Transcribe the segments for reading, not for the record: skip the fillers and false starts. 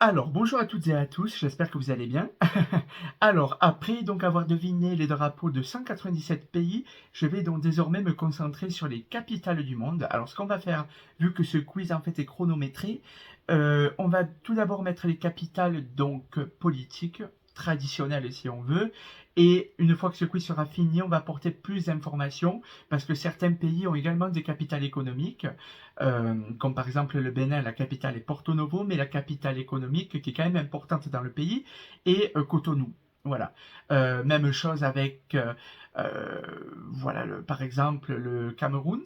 Alors, bonjour à toutes et à tous, j'espère que vous allez bien. Alors, après donc avoir deviné les drapeaux de 197 pays, je vais donc désormais me concentrer sur les capitales du monde. Alors, ce qu'on va faire, vu que ce quiz en fait est chronométré, on va tout d'abord mettre les capitales donc politiques, traditionnelles si on veut, et une fois que ce quiz sera fini, on va apporter plus d'informations, parce que certains pays ont également des capitales économiques. Comme par exemple le Bénin, la capitale est Porto Novo, mais la capitale économique, qui est quand même importante dans le pays, est Cotonou. Voilà. Même chose avec, voilà, par exemple, le Cameroun.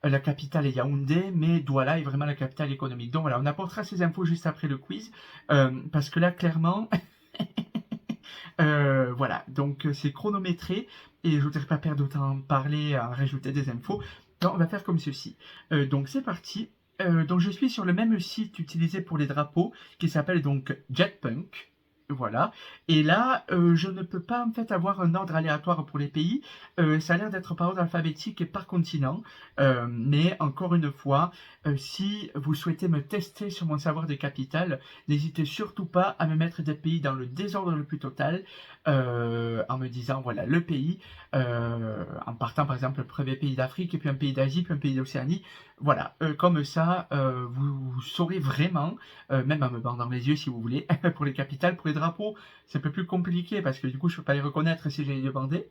La capitale est Yaoundé, mais Douala est vraiment la capitale économique. Donc voilà, on apportera ces infos juste après le quiz, parce que là, clairement, voilà, donc c'est chronométré et je ne voudrais pas perdre autant de parler à rajouter des infos. Donc on va faire comme ceci. Donc c'est parti. Donc je suis sur le même site utilisé pour les drapeaux qui s'appelle donc Jetpunk. Voilà. Et là, je ne peux pas en fait avoir un ordre aléatoire pour les pays. Ça a l'air d'être par ordre alphabétique et par continent. Mais encore une fois, si vous souhaitez me tester sur mon savoir des capitales, n'hésitez surtout pas à me mettre des pays dans le désordre le plus total, en me disant voilà le pays, en partant par exemple le premier pays d'Afrique, et puis un pays d'Asie, puis un pays d'Océanie. Voilà, comme ça, vous saurez vraiment, même en me bandant les yeux si vous voulez, pour les capitales, pour les drapeaux, c'est un peu plus compliqué parce que du coup je ne peux pas les reconnaître si j'ai les yeux bandés.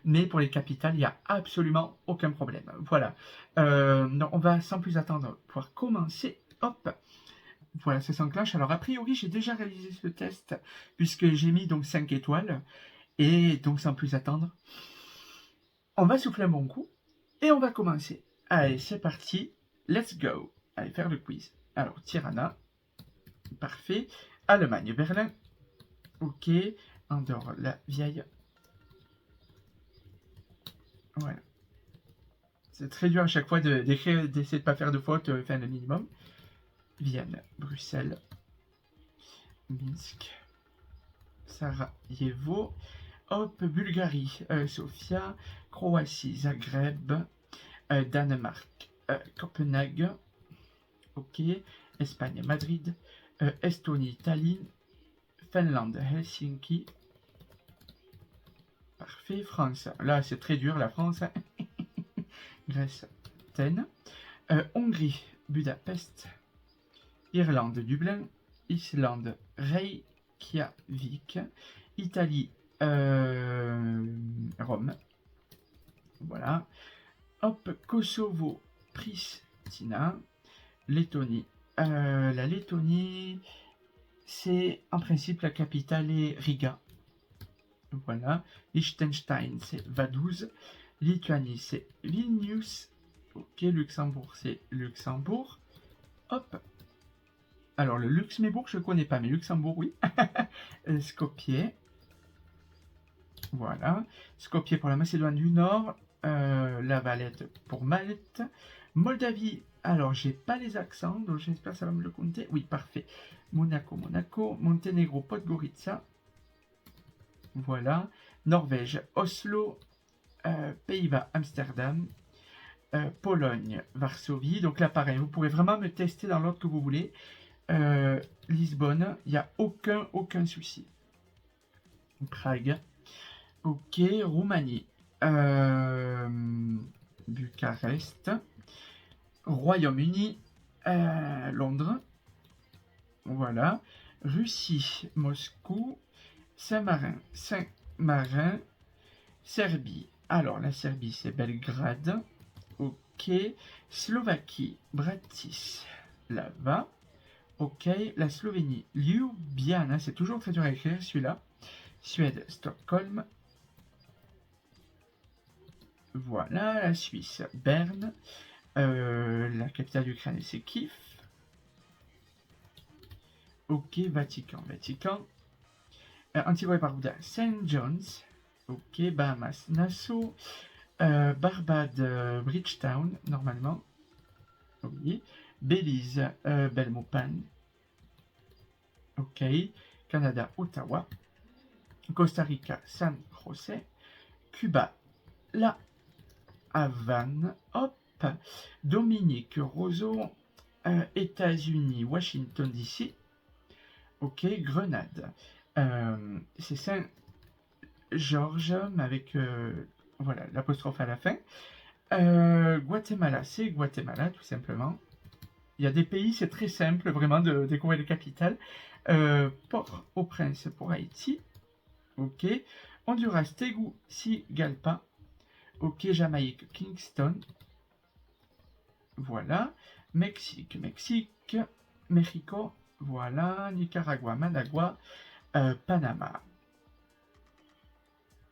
Mais pour les capitales, il n'y a absolument aucun problème. Voilà. Donc on va sans plus attendre pouvoir commencer. Hop, voilà, ça s'enclenche. Alors, a priori, j'ai déjà réalisé ce test puisque j'ai mis donc 5 étoiles. Et donc, sans plus attendre, on va souffler un bon coup et on va commencer. Allez, c'est parti. Let's go. Allez, faire le quiz. Alors, Tirana. Parfait. Allemagne, Berlin. Ok. Andorre, la vieille. Voilà. C'est très dur à chaque fois d'écrire, d'essayer de ne pas faire de faute, enfin le minimum. Vienne, Bruxelles, Minsk, Sarajevo. Hop, Bulgarie, Sofia, Croatie, Zagreb, Danemark, Copenhague, ok, Espagne, Madrid, Estonie, Tallinn, Finlande, Helsinki, parfait, France, là c'est très dur la France, hein. Grèce, Athènes, Hongrie, Budapest, Irlande, Dublin, Islande, Reykjavik, Italie, Rome, voilà. Hop, Kosovo, Pristina, Lettonie. La Lettonie, c'est en principe la capitale est Riga. Voilà. Liechtenstein, c'est Vaduz. Lituanie, c'est Vilnius. Ok, Luxembourg, c'est Luxembourg. Hop. Alors, le Luxembourg, je ne connais pas, mais Luxembourg, oui. Skopje. Voilà. Skopje pour la Macédoine du Nord. La Valette pour Malte. Moldavie, alors j'ai pas les accents, donc j'espère que ça va me le compter. Oui, parfait. Monaco, Monaco. Monténégro, Podgorica. Voilà. Norvège, Oslo. Pays-Bas, Amsterdam. Pologne, Varsovie. Donc là, pareil, vous pourrez vraiment me tester dans l'ordre que vous voulez. Lisbonne, il n'y a aucun souci. Prague. Ok, Roumanie. Bucarest. Royaume-Uni. Londres. Voilà. Russie. Moscou. Saint-Marin. Serbie. Alors, la Serbie, c'est Belgrade. Ok. Slovaquie. Bratislava. Ok. La Slovénie. Ljubljana. C'est toujours très dur à écrire, celui-là. Suède. Stockholm. Voilà. La Suisse. Berne. La capitale d'Ukraine, c'est Kiev. Ok. Vatican. Antigua et Barbuda. Saint John's. Ok. Bahamas. Nassau. Barbade. Bridgetown, normalement. Oui. Belize. Belmopan. Ok. Canada. Ottawa. Costa Rica. San José. Cuba. La Havane. Hop. Dominique. Roseau. États-Unis. Washington DC. Ok, Grenade. C'est Saint-Georges, mais avec voilà, l'apostrophe à la fin. Guatemala, c'est Guatemala, tout simplement. Il y a des pays, c'est très simple, vraiment, de découvrir les capitales. Port-au-Prince pour Haïti. Ok. Honduras, Tegucigalpa. Ok, Jamaïque, Kingston. Voilà. Mexique, Mexico. Voilà. Nicaragua, Managua. Panama.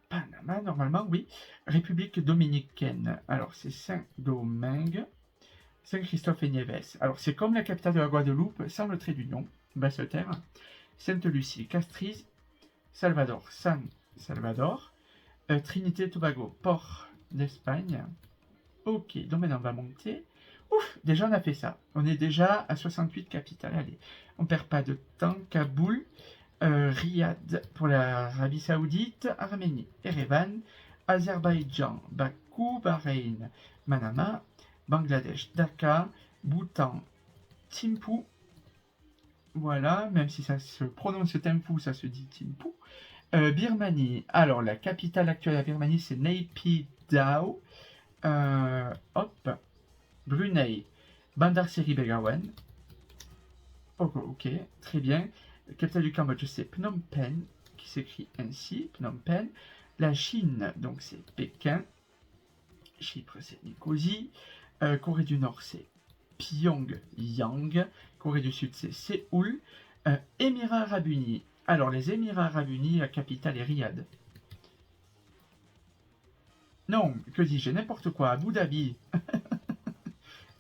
Panama, normalement, oui. République dominicaine. Alors, c'est Saint-Domingue. Saint-Christophe et Nieves. Alors, c'est comme la capitale de la Guadeloupe, sans le trait d'union. Basse-Terre. Sainte-Lucie, Castries. Salvador, San Salvador. Trinité et Tobago, Port d'Espagne. Ok, donc maintenant on va monter. Ouf, déjà on a fait ça. On est déjà à 68 capitales. Allez, on perd pas de temps. Kaboul, Riyad pour l'Arabie Saoudite, Arménie, Erevan, Azerbaïdjan, Bakou, Bahreïn, Manama, Bangladesh, Dhaka, Bhoutan, Thimphu. Voilà, même si ça se prononce Thimphu, ça se dit Thimphu. Birmanie. Alors, la capitale actuelle de la Birmanie, c'est Naypyidaw. Hop. Brunei. Bandar Seri Begawan. Ok, très bien. La capitale du Cambodge, c'est Phnom Penh, qui s'écrit ainsi, Phnom Penh. La Chine, donc c'est Pékin. Chypre, c'est Nicosie. Corée du Nord, c'est Pyongyang. Corée du Sud, c'est Séoul. Émirats Arabes Unis. Alors, les Émirats Arabes Unis, la capitale est Riyad. Non, que dis-je, n'importe quoi, Abu Dhabi.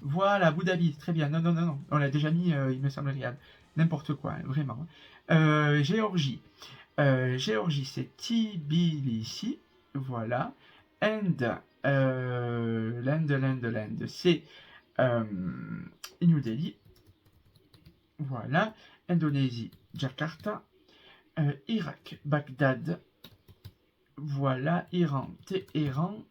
Voilà, Abu Dhabi, très bien. Non, non, non, non. On l'a déjà mis, il me semble, Riyad. N'importe quoi, hein, vraiment. Géorgie. Géorgie, c'est Tbilissi. Voilà. Inde. L'Inde, c'est New Delhi. Voilà. Indonésie, Jakarta. Irak, Bagdad. Voilà. Iran, Téhéran.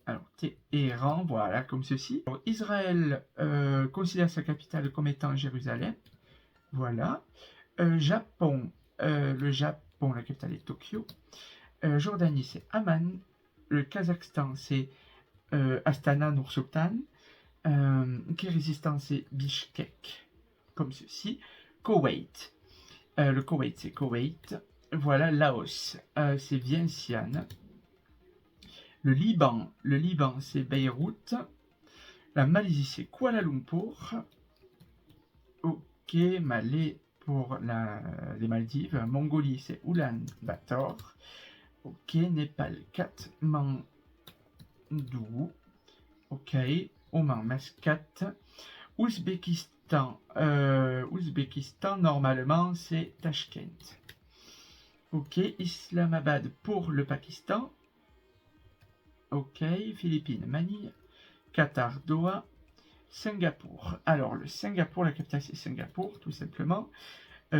Alors, Téhéran, voilà, comme ceci. Alors, Israël considère sa capitale comme étant Jérusalem. Voilà. Japon, le Japon, la capitale est Tokyo. Jordanie, c'est Amman. Le Kazakhstan, c'est Astana, Nur-Sultan. Kirghizistan, c'est Bishkek, comme ceci. Koweït, le Koweït, c'est Koweït. Voilà, Laos, c'est Vientiane. Le Liban, c'est Beyrouth. La Malaisie, c'est Kuala Lumpur. Ok, Malais pour les Maldives. Mongolie, c'est Ulan-Bator. Ok, Népal, Katmandou. Ok, Oman, Mascate. Ouzbékistan, normalement, c'est Tashkent. Ok, Islamabad pour le Pakistan. Ok, Philippines, Manille. Qatar, Doha. Singapour. Alors, le Singapour, la capitale, c'est Singapour, tout simplement.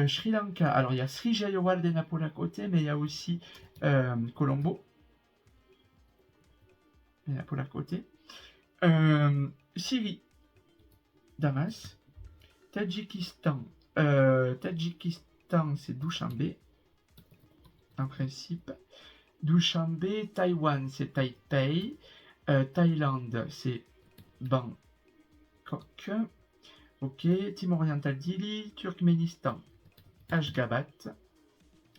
Sri Lanka. Alors, il y a Sri Jayawardenepura à côté, mais il y a aussi Colombo. Il y a pour à côté. Syrie. Damas. Tadjikistan. Tadjikistan, c'est Dushanbe. En principe. Dushanbe. Taïwan, c'est Taipei. Thaïlande, c'est Bangkok. Ok. Timor oriental, Dili. Turkménistan, Ashgabat.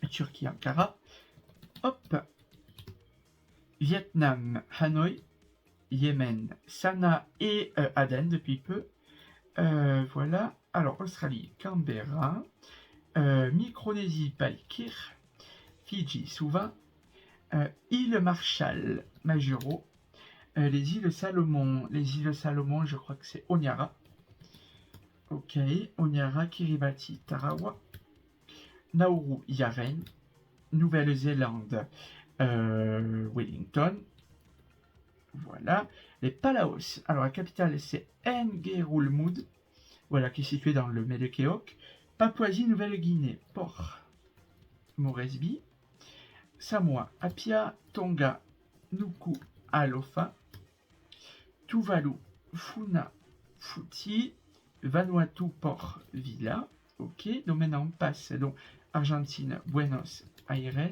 Turquie, Ankara. Hop. Vietnam, Hanoï. Yémen, Sanaa et Aden depuis peu. Voilà. Alors, Australie, Canberra. Micronésie, Palikir. Fidji, Suva. Île Marshall, Majuro. Les îles Salomon, je crois que c'est Honiara. Ok, Honiara, Kiribati, Tarawa. Nauru, Yaren. Nouvelle-Zélande, Wellington. Voilà. Les Palaos. Alors, la capitale, c'est Nguerulmud. Voilà, qui est située dans le Médékéok. Papouasie-Nouvelle-Guinée, Port Moresby. Samoa, Apia. Tonga, Nuku, Alofa. Tuvalu, Funafuti. Vanuatu, Port Vila. Ok, donc maintenant on passe. Donc Argentine, Buenos Aires.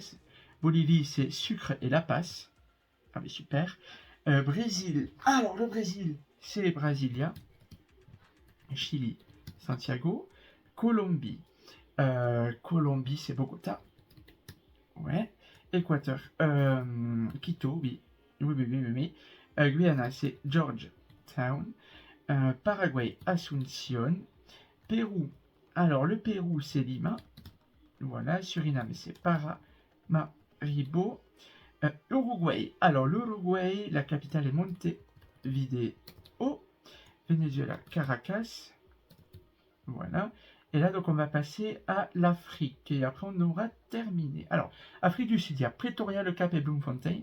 Bolivie, c'est Sucre et La Paz. Ah mais super. Brésil. Alors le Brésil, c'est Brasilia. Chili, Santiago. Colombie. Colombie, c'est Bogota. Ouais. Équateur. Quito, oui. Oui. Guyana, c'est Georgetown. Paraguay, Asunción. Pérou. Alors, le Pérou, c'est Lima. Voilà. Suriname, c'est Paramaribo. Uruguay. Alors, l'Uruguay, la capitale est Montevideo. Venezuela, Caracas. Voilà. Et là, donc, on va passer à l'Afrique. Et après, on aura terminé. Alors, Afrique du Sud, il y a Pretoria, Le Cap et Bloemfontein.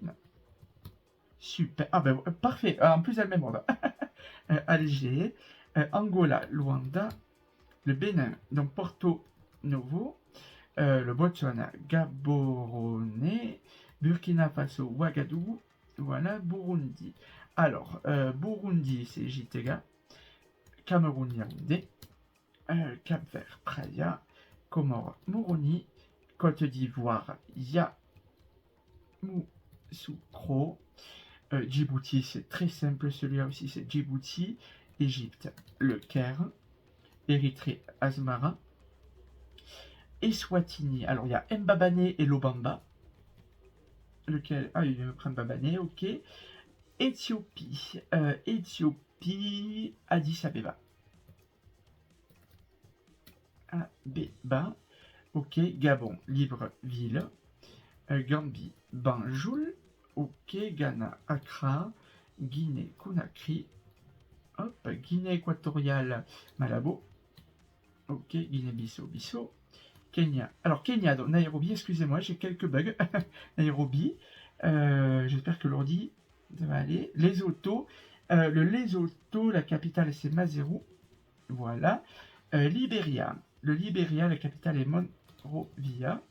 Super. Ah ben, parfait. En plus, elle même ordre. Alger. Angola, Luanda. Le Bénin, donc Porto Novo. Le Botswana, Gaborone. Burkina Faso, Ouagadougou. Voilà, Burundi. Alors, Burundi, c'est Gitega. Cameroun, Yaoundé. Cap-Vert, Praia. Comores, Moroni. Côte d'Ivoire, Yamoussoukro. Djibouti, c'est très simple, celui-là aussi, c'est Djibouti. Égypte, le Caire. Érythrée, Asmara. Eswatini, alors il y a Mbabane et Lobamba. Lequel? Ah, il vient me prendre Mbabane, ok. Éthiopie, Addis Abeba. Abeba, ok. Gabon, Libreville. Gambie, Banjul. Ok. Ghana, Accra. Guinée, Conakry. Hop, Guinée équatoriale, Malabo. Ok, Guinée-Bissau. Kenya. Alors, Kenya, donc Nairobi, excusez-moi, j'ai quelques bugs. Nairobi. J'espère que l'ordi va aller. Lesotho. Le Lesotho, la capitale, c'est Maseru. Voilà. Libéria. Le Libéria, la capitale est Monrovia.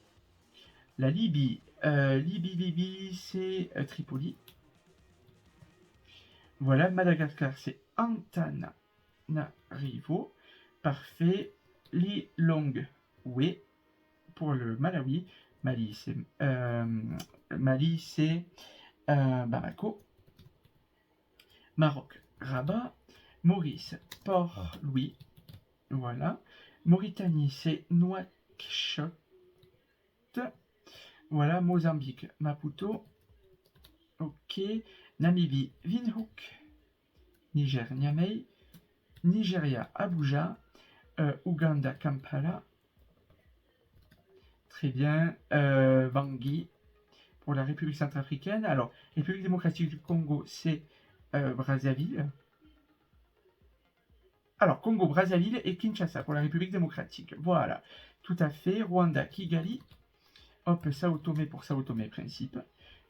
La Libye. Libye, c'est Tripoli. Voilà. Madagascar, c'est Antananarivo. Parfait. Lilongwe pour le Malawi. Mali, c'est Bamako. Maroc, Rabat. Maurice, Port-Louis. Voilà. Mauritanie, c'est Nouakchott. Voilà. Mozambique, Maputo. Ok. Namibie, Windhoek. Niger, Niamey. Nigeria, Abuja. Ouganda, Kampala. Très bien. Bangui pour la République centrafricaine. Alors, République démocratique du Congo, c'est Brazzaville. Alors, Congo, Brazzaville et Kinshasa pour la République démocratique. Voilà, tout à fait. Rwanda, Kigali. Hop, Sao Tomé pour Sao Tomé Principe.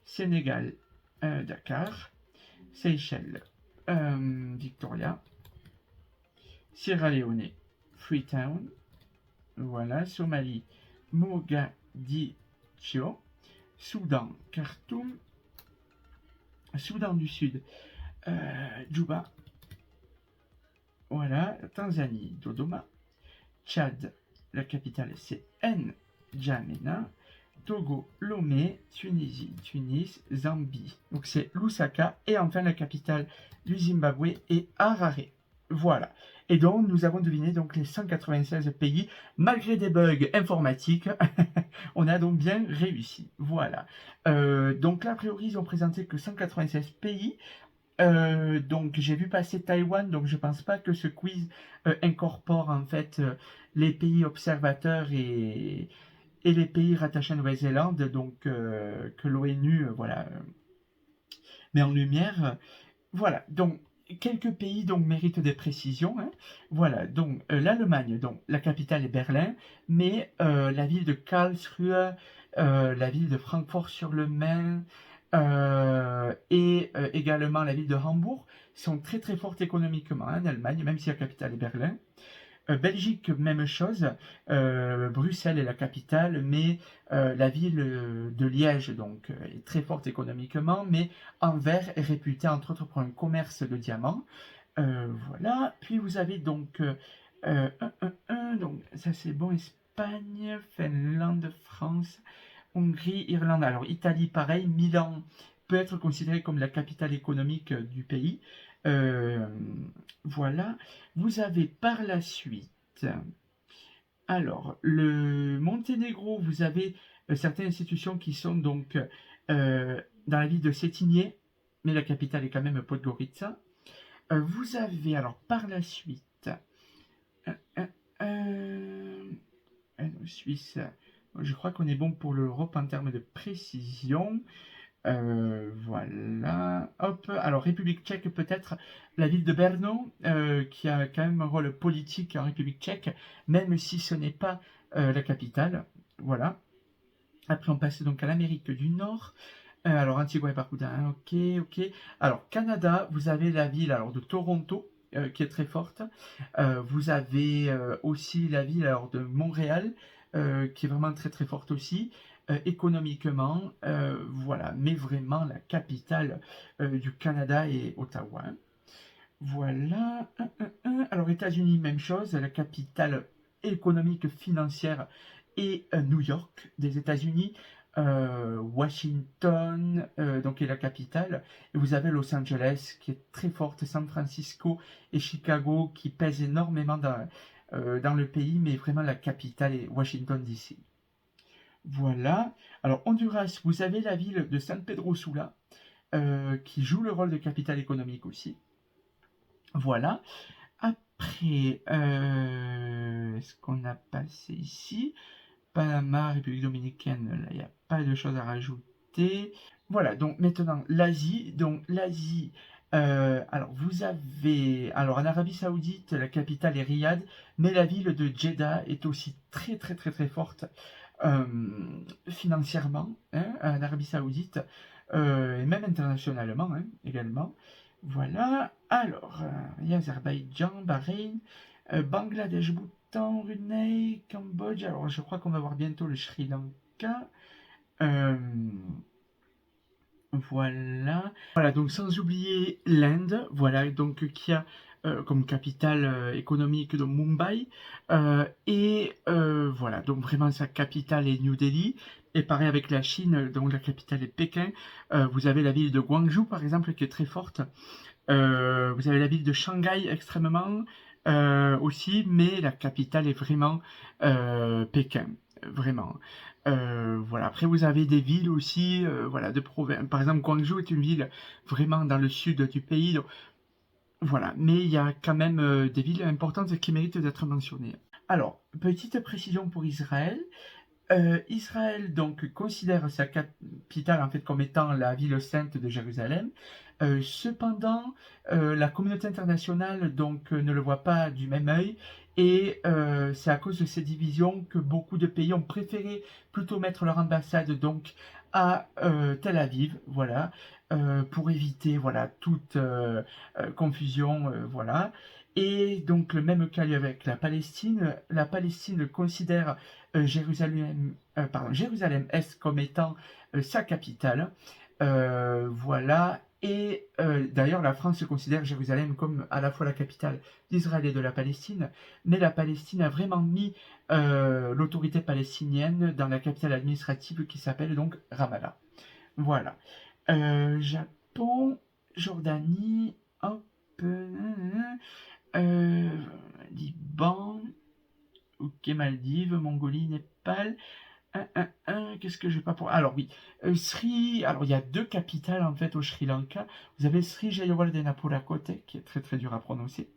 Sénégal, Dakar. Seychelles, Victoria. Sierra Leone, Freetown. Voilà, Somalie, Mogadiscio. Soudan, Khartoum. Soudan du Sud, Djouba. Voilà, Tanzanie, Dodoma. Tchad, la capitale c'est N'Djamena. Togo, Lomé. Tunisie, Tunis. Zambie, donc c'est Lusaka. Et enfin la capitale du Zimbabwe est Harare. Voilà. Et donc, nous avons deviné donc les 196 pays, malgré des bugs informatiques. On a donc bien réussi. Voilà. Donc là, a priori, ils ont présenté que 196 pays. Donc, j'ai vu passer Taïwan, donc je pense pas que ce quiz incorpore en fait les pays observateurs et les pays rattachés à Nouvelle-Zélande, donc que l'ONU voilà, met en lumière. Voilà. Donc, quelques pays donc méritent des précisions. Hein. Voilà, donc l'Allemagne, donc la capitale est Berlin, mais la ville de Karlsruhe, la ville de Francfort-sur-le-Main et également la ville de Hambourg sont très très fortes économiquement en Allemagne, même si la capitale est Berlin. Belgique, même chose. Bruxelles est la capitale, mais la ville de Liège donc, est très forte économiquement, mais Anvers est réputée entre autres pour un commerce de diamants. Voilà. Puis vous avez donc donc ça c'est bon, Espagne, Finlande, France, Hongrie, Irlande. Alors Italie, pareil, Milan peut être considéré comme la capitale économique du pays. Euh, voilà. Vous avez par la suite, alors le Monténégro, vous avez certaines institutions qui sont donc dans la ville de Cetinje, mais la capitale est quand même Podgorica. Vous avez alors par la suite euh, euh, euh, Suisse. Je crois qu'on est bon pour l'Europe en termes de précision. Voilà. Hop. Alors, République tchèque, peut-être la ville de Brno, qui a quand même un rôle politique en République tchèque, même si ce n'est pas la capitale. Voilà. Après, on passe donc à l'Amérique du Nord. Alors, Antigua et Barbuda, hein, ok, ok. Alors, Canada, vous avez la ville alors, de Toronto, qui est très forte. Vous avez aussi la ville alors, de Montréal, qui est vraiment très très forte aussi, économiquement. Voilà, mais vraiment la capitale du Canada est Ottawa. Voilà. Alors, États-Unis, même chose, la capitale économique, financière est New York des États-Unis. Washington, donc est la capitale. Et vous avez Los Angeles qui est très forte, San Francisco et Chicago qui pèsent énormément dans le pays, mais vraiment la capitale est Washington DC. Voilà. Alors Honduras, vous avez la ville de San Pedro Sula qui joue le rôle de capitale économique aussi. Voilà. Après, est-ce qu'on a passé ici? Panama, République dominicaine, là, il n'y a pas de choses à rajouter. Voilà, donc maintenant l'Asie. Donc l'Asie, alors vous avez, alors en Arabie Saoudite, la capitale est Riyad, mais la ville de Jeddah est aussi très très très très forte euh, financièrement, hein, en Arabie Saoudite, et même internationalement hein, également. Voilà, alors, il y a Azerbaïdjan, Bahreïn, Bangladesh, Bhoutan, Brunei, Cambodge. Alors, je crois qu'on va voir bientôt le Sri Lanka. Euh, voilà. Voilà, donc sans oublier l'Inde, voilà, donc qui a comme capitale économique de Mumbai. Voilà, donc vraiment sa capitale est New Delhi. Et pareil avec la Chine, dont la capitale est Pékin. Vous avez la ville de Guangzhou, par exemple, qui est très forte. Vous avez la ville de Shanghai extrêmement aussi, mais la capitale est vraiment Pékin, vraiment. Voilà. Après, vous avez des villes aussi, voilà, de province. Par exemple, Guangzhou est une ville vraiment dans le sud du pays. Donc, voilà, mais il y a quand même des villes importantes qui méritent d'être mentionnées. Alors, petite précision pour Israël. Israël donc considère sa capitale en fait comme étant la ville sainte de Jérusalem. Cependant, la communauté internationale donc ne le voit pas du même œil et c'est à cause de ces divisions que beaucoup de pays ont préféré plutôt mettre leur ambassade donc à Tel Aviv, voilà, pour éviter voilà toute confusion, voilà. Et donc le même cas avec la Palestine. La Palestine considère Jérusalem-Est comme étant sa capitale. Voilà. Et d'ailleurs, la France considère Jérusalem comme à la fois la capitale d'Israël et de la Palestine, mais la Palestine a vraiment mis l'autorité palestinienne dans la capitale administrative qui s'appelle donc Ramallah. Voilà. Japon, Jordanie, hop, euh, Liban, ok, Maldives, Mongolie, Népal. Qu'est-ce que je vais pas pour. Alors oui, Alors il y a deux capitales en fait au Sri Lanka. Vous avez Sri Jayawardenepura-Kotte, qui est très très dur à prononcer,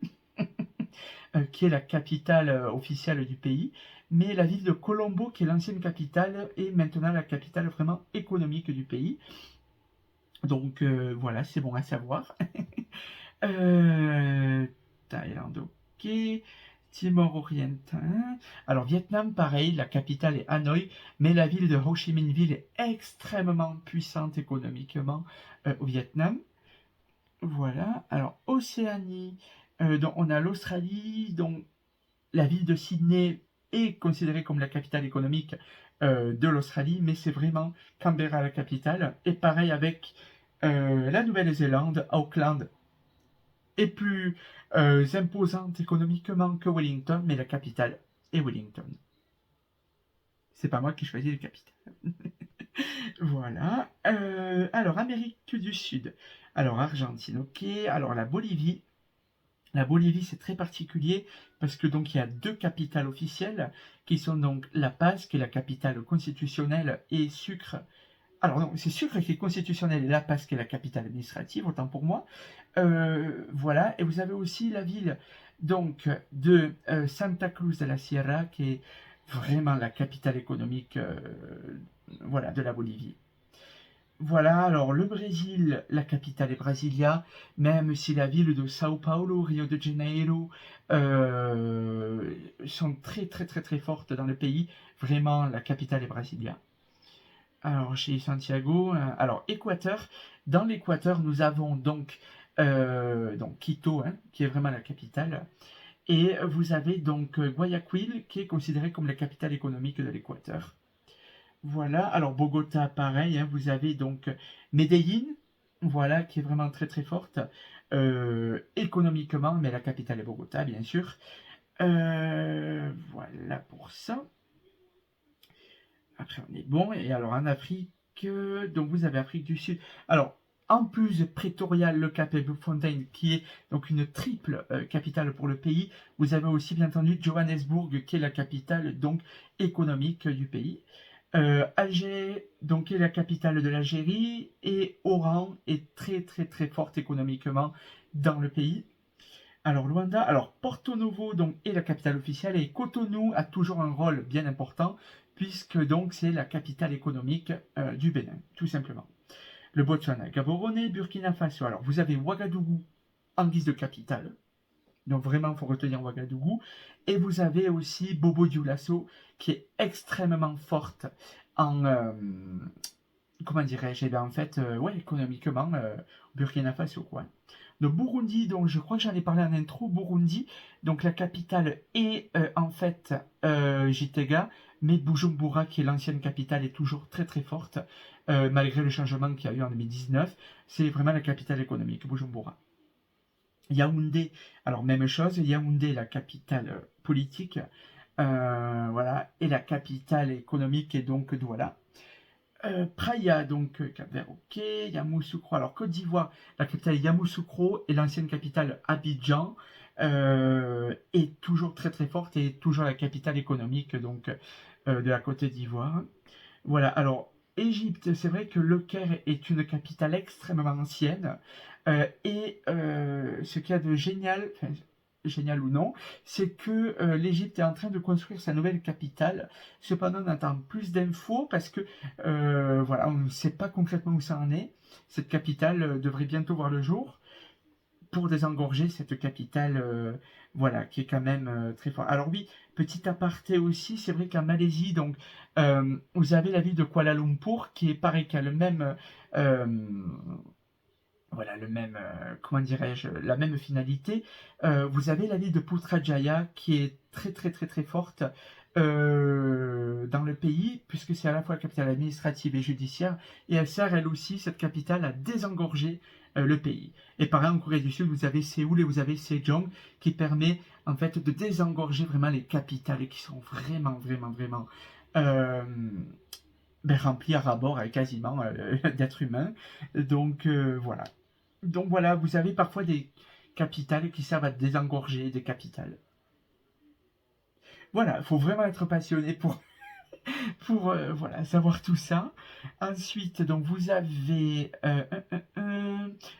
qui est la capitale officielle du pays. Mais la ville de Colombo, qui est l'ancienne capitale, est maintenant la capitale vraiment économique du pays. Donc voilà, c'est bon à savoir. Thaïlande, ok. Timor oriental. Alors Vietnam, pareil, la capitale est Hanoï, mais la ville de Ho Chi Minh Ville est extrêmement puissante économiquement au Vietnam. Voilà. Alors Océanie, donc on a l'Australie, dont la ville de Sydney est considérée comme la capitale économique de l'Australie, mais c'est vraiment Canberra la capitale. Et pareil avec la Nouvelle-Zélande, Auckland est plus imposante économiquement que Wellington, mais la capitale est Wellington. C'est pas moi qui choisis la capitale. Voilà. Alors, Amérique du Sud. Alors, Argentine, ok. Alors, la Bolivie. La Bolivie, c'est très particulier parce que donc il y a deux capitales officielles qui sont donc La Paz, qui est la capitale constitutionnelle, et Sucre. Alors non, c'est Sucre qui est constitutionnelle et La Paz qui est la capitale administrative, autant pour moi. Voilà, et vous avez aussi la ville donc de Santa Cruz de la Sierra, qui est vraiment la capitale économique voilà, de la Bolivie. Voilà, alors le Brésil, la capitale est Brasilia, même si la ville de Sao Paulo, Rio de Janeiro sont très très très très fortes dans le pays, vraiment la capitale est Brasilia. Alors chez Santiago, alors Équateur, dans l'Équateur nous avons donc Quito, hein, qui est vraiment la capitale, et vous avez donc Guayaquil, qui est considérée comme la capitale économique de l'Équateur. Voilà, alors Bogota, pareil, hein, vous avez donc Medellín, voilà, qui est vraiment très très forte, économiquement, mais la capitale est Bogota, bien sûr. Voilà pour ça. Après, on est bon. Et alors, en Afrique, donc vous avez Afrique du Sud. Alors, en plus de Pretoria, le Cap et Bloemfontein, qui est donc une triple capitale pour le pays, vous avez aussi, bien entendu, Johannesburg, qui est la capitale donc économique du pays. Alger, donc, qui est la capitale de l'Algérie, et Oran est très très très forte économiquement dans le pays. Alors Luanda, alors Porto Novo donc est la capitale officielle et Cotonou a toujours un rôle bien important puisque donc c'est la capitale économique du Bénin, tout simplement. Le Botswana, Gaborone, Burkina Faso. Alors vous avez Ouagadougou en guise de capitale, donc vraiment il faut retenir Ouagadougou, et vous avez aussi Bobo Dioulasso qui est extrêmement forte en comment dirais-je, eh bien, en fait, ouais, économiquement, Burkina Faso, quoi. Le Burundi, donc je crois que j'en ai parlé en intro, Burundi, donc la capitale est en fait Gitega, mais Bujumbura, qui est l'ancienne capitale, est toujours très très forte, malgré le changement qu'il y a eu en 2019. C'est vraiment la capitale économique, Bujumbura. Yaoundé, alors même chose, Yaoundé, la capitale politique, voilà, et la capitale économique est donc Douala. Praia, donc Cap-Vert, ok. Yamoussoukro, alors Côte d'Ivoire, la capitale Yamoussoukro et l'ancienne capitale Abidjan est toujours très très forte et toujours la capitale économique donc de la Côte d'Ivoire. Voilà, alors Égypte, c'est vrai que Le Caire est une capitale extrêmement ancienne et ce qu'il y a de génial, enfin, génial ou non, c'est que l'Égypte est en train de construire sa nouvelle capitale. Cependant, on attend plus d'infos parce que voilà, on ne sait pas concrètement où ça en est. Cette capitale devrait bientôt voir le jour pour désengorger cette capitale, voilà, qui est quand même très forte. Alors oui, petit aparté aussi, c'est vrai qu'en Malaisie, donc, vous avez la ville de Kuala Lumpur, qui est pareil, qui a le même, euh, voilà, le même, comment dirais-je, la même finalité. Vous avez la ville de Putrajaya, qui est très très très très forte dans le pays, puisque c'est à la fois la capitale administrative et judiciaire, et elle sert elle aussi, cette capitale, à désengorger le pays. Et pareil, en Corée du Sud, vous avez Séoul et vous avez Sejong, qui permet en fait de désengorger vraiment les capitales et qui sont vraiment, vraiment, vraiment euh, remplies à rabord avec quasiment d'êtres humains. Donc voilà. Donc voilà, vous avez parfois des capitales qui servent à désengorger des capitales. Voilà, il faut vraiment être passionné pour voilà, savoir tout ça. Ensuite, donc vous avez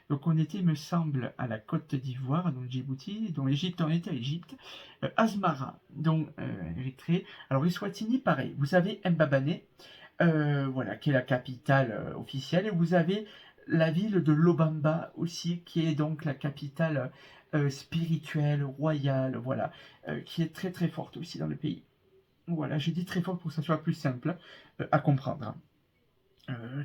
donc on était, il me semble, à la Côte d'Ivoire, donc Djibouti, donc l'Égypte, on était à l'Égypte. Asmara, donc Érythrée. Alors Eswatini, pareil. Vous avez Mbabane, voilà, qui est la capitale officielle, et vous avez la ville de Lobamba aussi, qui est donc la capitale spirituelle, royale, voilà, qui est très très forte aussi dans le pays. Voilà, je dis très fort pour que ça soit plus simple à comprendre.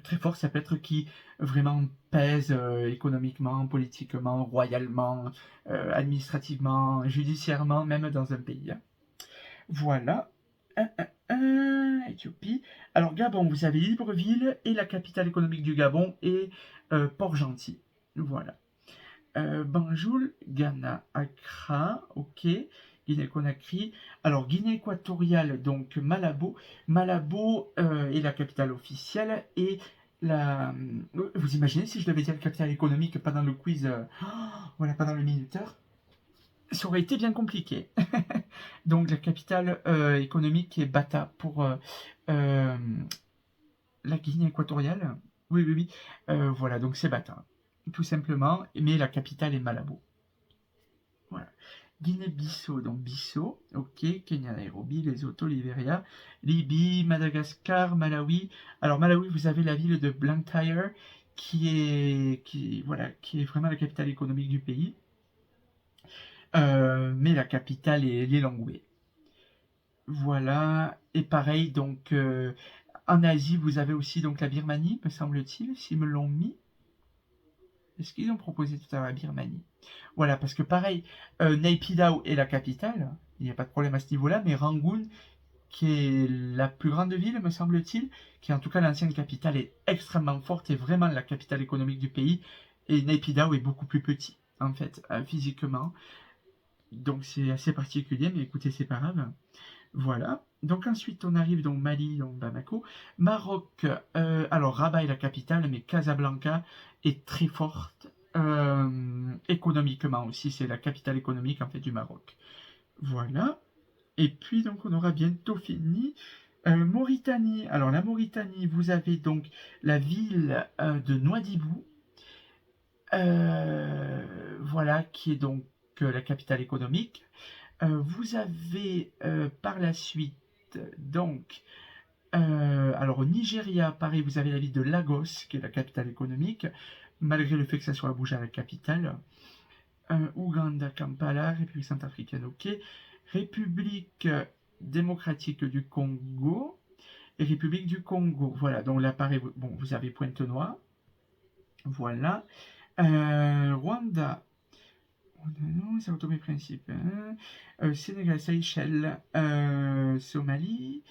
Très fort, ça peut être qui vraiment pèse économiquement, politiquement, royalement, administrativement, judiciairement, même dans un pays. Voilà. Éthiopie. Alors Gabon, vous avez Libreville et la capitale économique du Gabon est Port-Gentil. Voilà. Banjul, Ghana, Accra, ok. Guinée-Conakry. Alors, Guinée équatoriale, donc Malabo. Malabo est la capitale officielle et la... Vous imaginez si je devais dire la capitale économique pendant le quiz, voilà, pendant le minuteur, ça aurait été bien compliqué. Donc, la capitale économique est Bata pour euh, la Guinée équatoriale. Oui, oui, oui. Voilà, donc c'est Bata, tout simplement. Mais la capitale est Malabo. Voilà. Guinée-Bissau, donc Bissau, ok. Kenya, Nairobi, Lesotho, Libéria, Libye, Madagascar, Malawi. Alors Malawi, vous avez la ville de Blantyre, voilà, qui est vraiment la capitale économique du pays. Mais la capitale est Lilongwe. Voilà. Et pareil, donc en Asie, vous avez aussi donc la Birmanie, me semble-t-il, s'ils me l'ont mis. Est-ce qu'ils ont proposé tout à l'heure la Birmanie? Voilà, parce que pareil, Naypyidaw est la capitale, il n'y a pas de problème à ce niveau-là, mais Rangoon, qui est la plus grande ville, me semble-t-il, qui est en tout cas l'ancienne capitale, est extrêmement forte et vraiment la capitale économique du pays, et Naypyidaw est beaucoup plus petit, en fait, physiquement. Donc c'est assez particulier, mais écoutez, c'est pas grave. Voilà. Donc ensuite, on arrive donc Mali, donc Bamako. Maroc, alors Rabat est la capitale, mais Casablanca est très forte. Économiquement aussi, c'est la capitale économique en fait du Maroc. Voilà. Et puis donc on aura bientôt fini. Mauritanie. Alors la Mauritanie, vous avez donc la ville de Nouadhibou. Voilà, qui est donc la capitale économique. Vous avez par la suite, donc, alors au Nigeria, pareil, vous avez la ville de Lagos, qui est la capitale économique, malgré le fait que ça soit Abuja la capitale. Ouganda, Kampala, République centrafricaine, ok. République démocratique du Congo et République du Congo. Voilà, donc là, pareil, bon, vous avez Pointe-Noire. Voilà. Rwanda. Non, c'est autour mes principes. Sénégal, Seychelles, Somalie,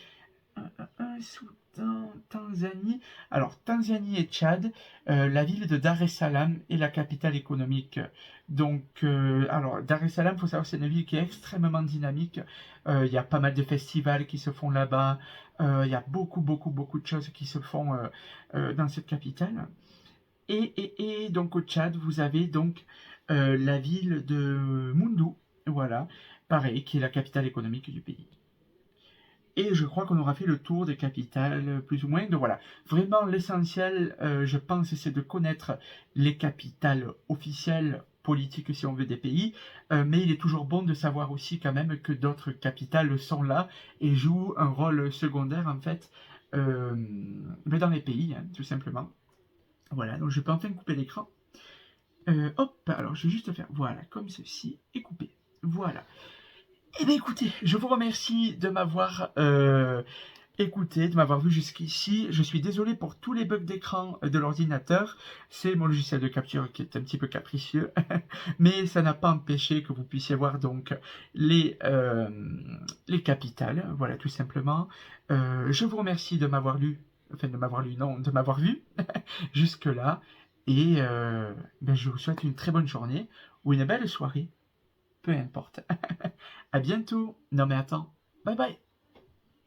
Soudan, Tanzanie. Alors, Tanzanie et Tchad, la ville de Dar es Salaam est la capitale économique. Donc, alors, Dar es Salaam, il faut savoir, c'est une ville qui est extrêmement dynamique. Il y a pas mal de festivals qui se font là-bas. Il y a beaucoup, beaucoup, beaucoup de choses qui se font dans cette capitale. Et donc au Tchad, vous avez donc la ville de Moundou, voilà, pareil, qui est la capitale économique du pays. Et je crois qu'on aura fait le tour des capitales, plus ou moins. Donc voilà, vraiment l'essentiel, je pense, c'est de connaître les capitales officielles politiques, si on veut, des pays. Mais il est toujours bon de savoir aussi quand même que d'autres capitales sont là et jouent un rôle secondaire, en fait, dans les pays, hein, tout simplement. Voilà, donc je peux enfin couper l'écran. Hop, alors je vais juste faire, voilà, comme ceci, et couper. Voilà. Eh bien écoutez, je vous remercie de m'avoir écouté, de m'avoir vu jusqu'ici. Je suis désolé pour tous les bugs d'écran de l'ordinateur. C'est mon logiciel de capture qui est un petit peu capricieux. Mais ça n'a pas empêché que vous puissiez voir donc les capitales. Voilà, tout simplement. Je vous remercie de m'avoir lu. Enfin, de m'avoir lu, non, de m'avoir vu jusque-là. Et ben, je vous souhaite une très bonne journée ou une belle soirée. Peu importe. À bientôt. Non mais attends. Bye bye.